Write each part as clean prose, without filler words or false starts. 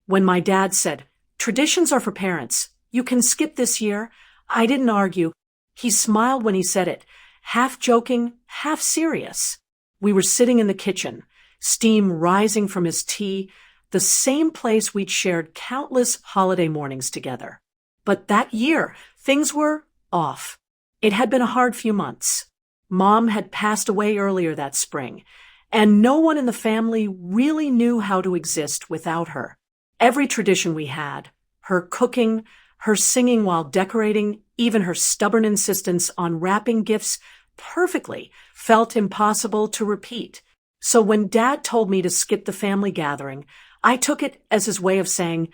When my dad said, "Traditions are for parents. You can skip this year," I didn't argue. He smiled when he said it, half joking, half serious. We were sitting in the kitchen, steam rising from his tea, the same place we'd shared countless holiday mornings together. But that year, things were off. It had been a hard few months. Mom had passed away earlier that spring, and no one in the family really knew how to exist without her. Every tradition we had, her cooking, her singing while decorating, even her stubborn insistence on wrapping gifts perfectly, felt impossible to repeat. So when Dad told me to skip the family gathering, I took it as his way of saying,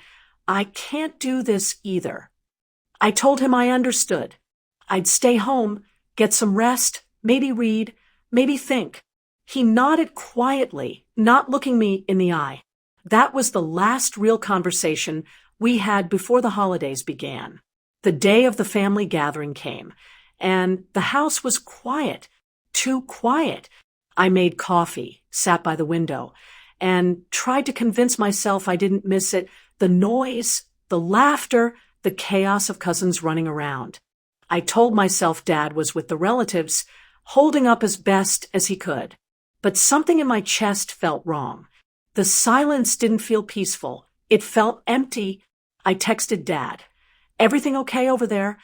"I can't do this either." I told him I understood. I'd stay home, get some rest, maybe read, maybe think. He nodded quietly, not looking me in the eye. That was the last real conversation we had before the holidays began. The day of the family gathering came, and the house was quiet, too quiet. I made coffee, sat by the window, and tried to convince myself I didn't miss it, the noise, the laughter, the chaos of cousins running around. I told myself Dad was with the relatives, holding up as best as he could. But something in my chest felt wrong. The silence didn't feel peaceful. It felt empty. I texted Dad, "Everything okay over there?"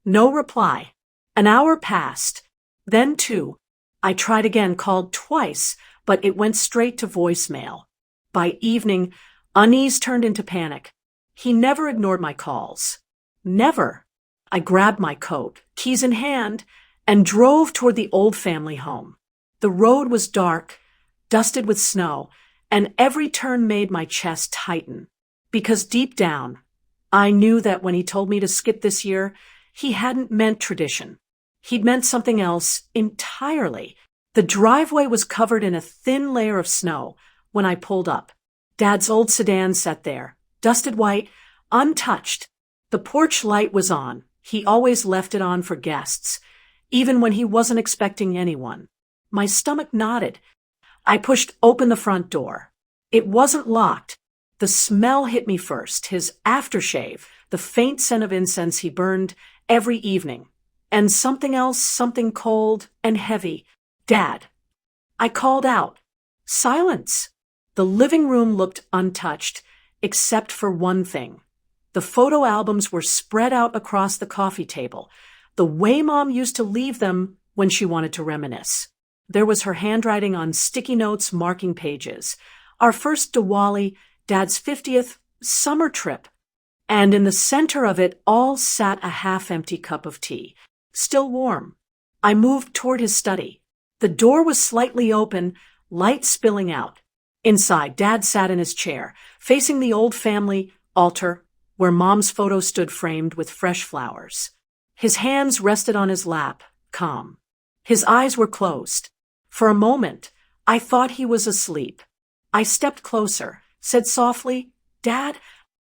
No reply. An hour passed. Then two. I tried again, called twice, but it went straight to voicemail. By evening, unease turned into panic. He never ignored my calls. Never. I grabbed my coat, keys in hand, and drove toward the old family home. The road was dark, dusted with snow, and every turn made my chest tighten. Because deep down, I knew that when he told me to skip this year, he hadn't meant tradition. He'd meant something else entirely. The driveway was covered in a thin layer of snow when I pulled up. Dad's old sedan sat there, dusted white, untouched. The porch light was on. He always left it on for guests, even when he wasn't expecting anyone. My stomach knotted. I pushed open the front door. It wasn't locked. The smell hit me first, his aftershave, the faint scent of incense he burned every evening. And something else, something cold and heavy. "Dad." I called out. Silence. The living room looked untouched, except for one thing. The photo albums were spread out across the coffee table, the way Mom used to leave them when she wanted to reminisce. There was her handwriting on sticky notes marking pages. Our first Diwali, Dad's 50th, summer trip. And in the center of it all sat a half-empty cup of tea, still warm. I moved toward his study. The door was slightly open, light spilling out. Inside, Dad sat in his chair, facing the old family altar where Mom's photo stood framed with fresh flowers. His hands rested on his lap, calm. His eyes were closed. For a moment, I thought he was asleep. I stepped closer, said softly, "Dad?"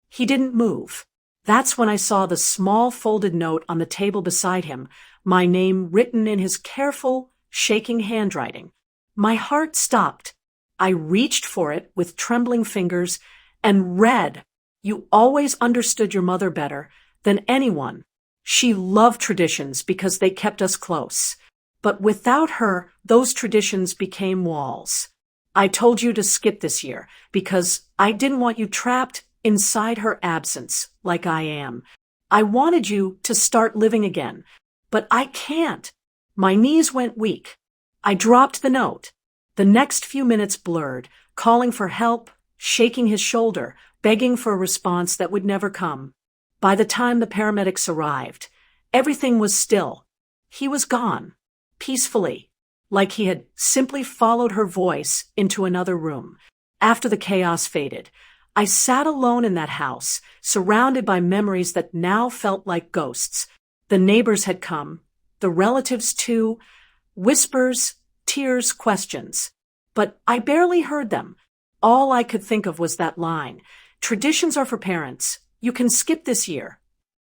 He didn't move. That's when I saw the small folded note on the table beside him, my name written in his careful, shaking handwriting. My heart stopped. I reached for it with trembling fingers and read, "You always understood your mother better than anyone. She loved traditions because they kept us close. But without her, those traditions became walls. I told you to skip this year because I didn't want you trapped inside her absence like I am. I wanted you to start living again, but I can't." My knees went weak. I dropped the note. The next few minutes blurred, calling for help, shaking his shoulder, begging for a response that would never come. By the time the paramedics arrived, everything was still. He was gone, peacefully, like he had simply followed her voice into another room. After the chaos faded, I sat alone in that house, surrounded by memories that now felt like ghosts. The neighbors had come, the relatives too, whispers, tears, questions. But I barely heard them. All I could think of was that line, "Traditions are for parents. You can skip this year."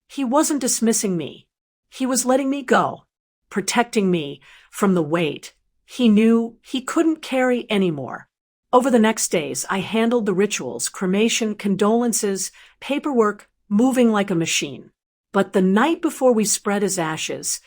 He wasn't dismissing me. He was letting me go, protecting me from the weight he knew he couldn't carry anymore. Over the next days, I handled the rituals, cremation, condolences, paperwork, moving like a machine. But the night before we spread his ashes,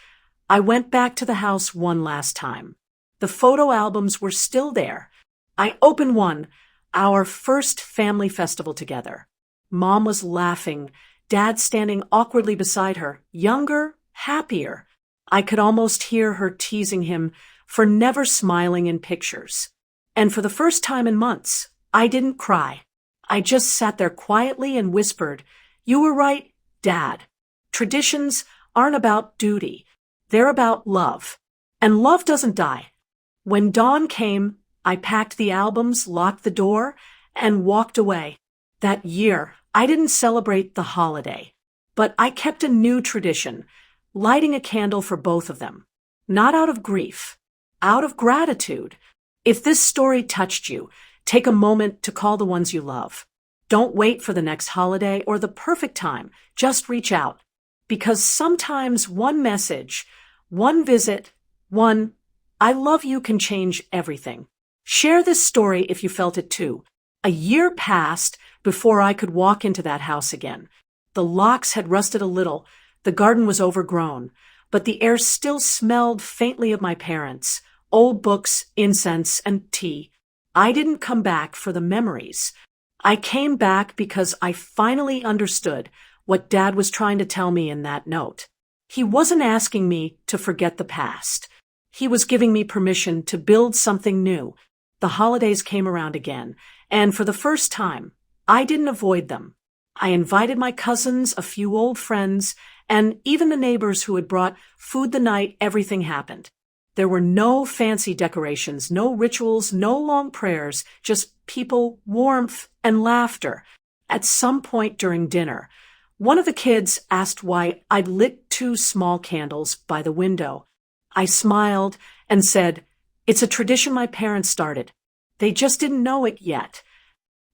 I went back to the house one last time. The photo albums were still there. I opened one, our first family festival together. Mom was laughing, Dad standing awkwardly beside her, younger, happier. I could almost hear her teasing him for never smiling in pictures. And for the first time in months, I didn't cry. I just sat there quietly and whispered, "You were right, Dad. Traditions aren't about duty. They're about love. And love doesn't die." When dawn came, I packed the albums, locked the door, and walked away. That year, I didn't celebrate the holiday, but I kept a new tradition, lighting a candle for both of them. Not out of grief, out of gratitude. If this story touched you, take a moment to call the ones you love. Don't wait for the next holiday or the perfect time. Just reach out. Because sometimes one message, one visit, one "I love you" can change everything. Share this story if you felt it too. A year passed before I could walk into that house again. The locks had rusted a little, the garden was overgrown, but the air still smelled faintly of my parents, old books, incense, and tea. I didn't come back for the memories. I came back because I finally understood what Dad was trying to tell me in that note. He wasn't asking me to forget the past. He was giving me permission to build something new. The holidays came around again, and for the first time, I didn't avoid them. I invited my cousins, a few old friends, and even the neighbors who had brought food the night everything happened. There were no fancy decorations, no rituals, no long prayers, just people, warmth, and laughter. At some point during dinner, one of the kids asked why I'd lit 2 small candles by the window. I smiled and said, "It's a tradition my parents started. They just didn't know it yet."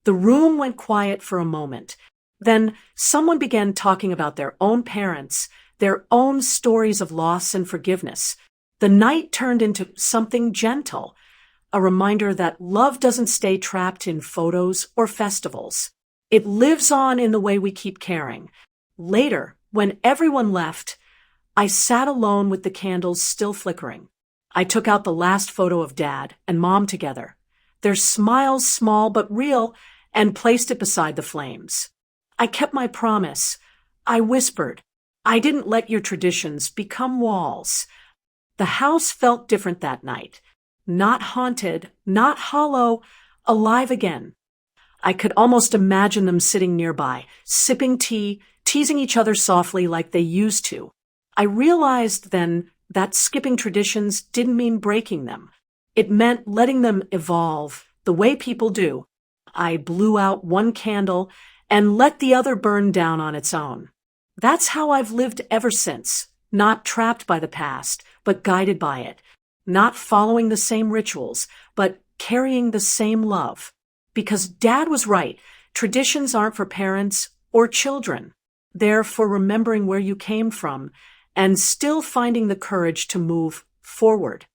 The room went quiet for a moment. Then someone began talking about their own parents, their own stories of loss and forgiveness. The night turned into something gentle, a reminder that love doesn't stay trapped in photos or festivals. It lives on in the way we keep caring. Later, when everyone left, I sat alone with the candles still flickering. I took out the last photo of Dad and Mom together, their smiles small but real, and placed it beside the flames. I kept my promise. I whispered, "I didn't let your traditions become walls." The house felt different that night. Not haunted, not hollow, alive again. I could almost imagine them sitting nearby, sipping tea, teasing each other softly like they used to. I realized then that skipping traditions didn't mean breaking them. It meant letting them evolve, the way people do. I blew out one candle and let the other burn down on its own. That's how I've lived ever since, not trapped by the past, but guided by it, not following the same rituals, but carrying the same love. Because Dad was right, traditions aren't for parents or children. They're for remembering where you came from and still finding the courage to move forward.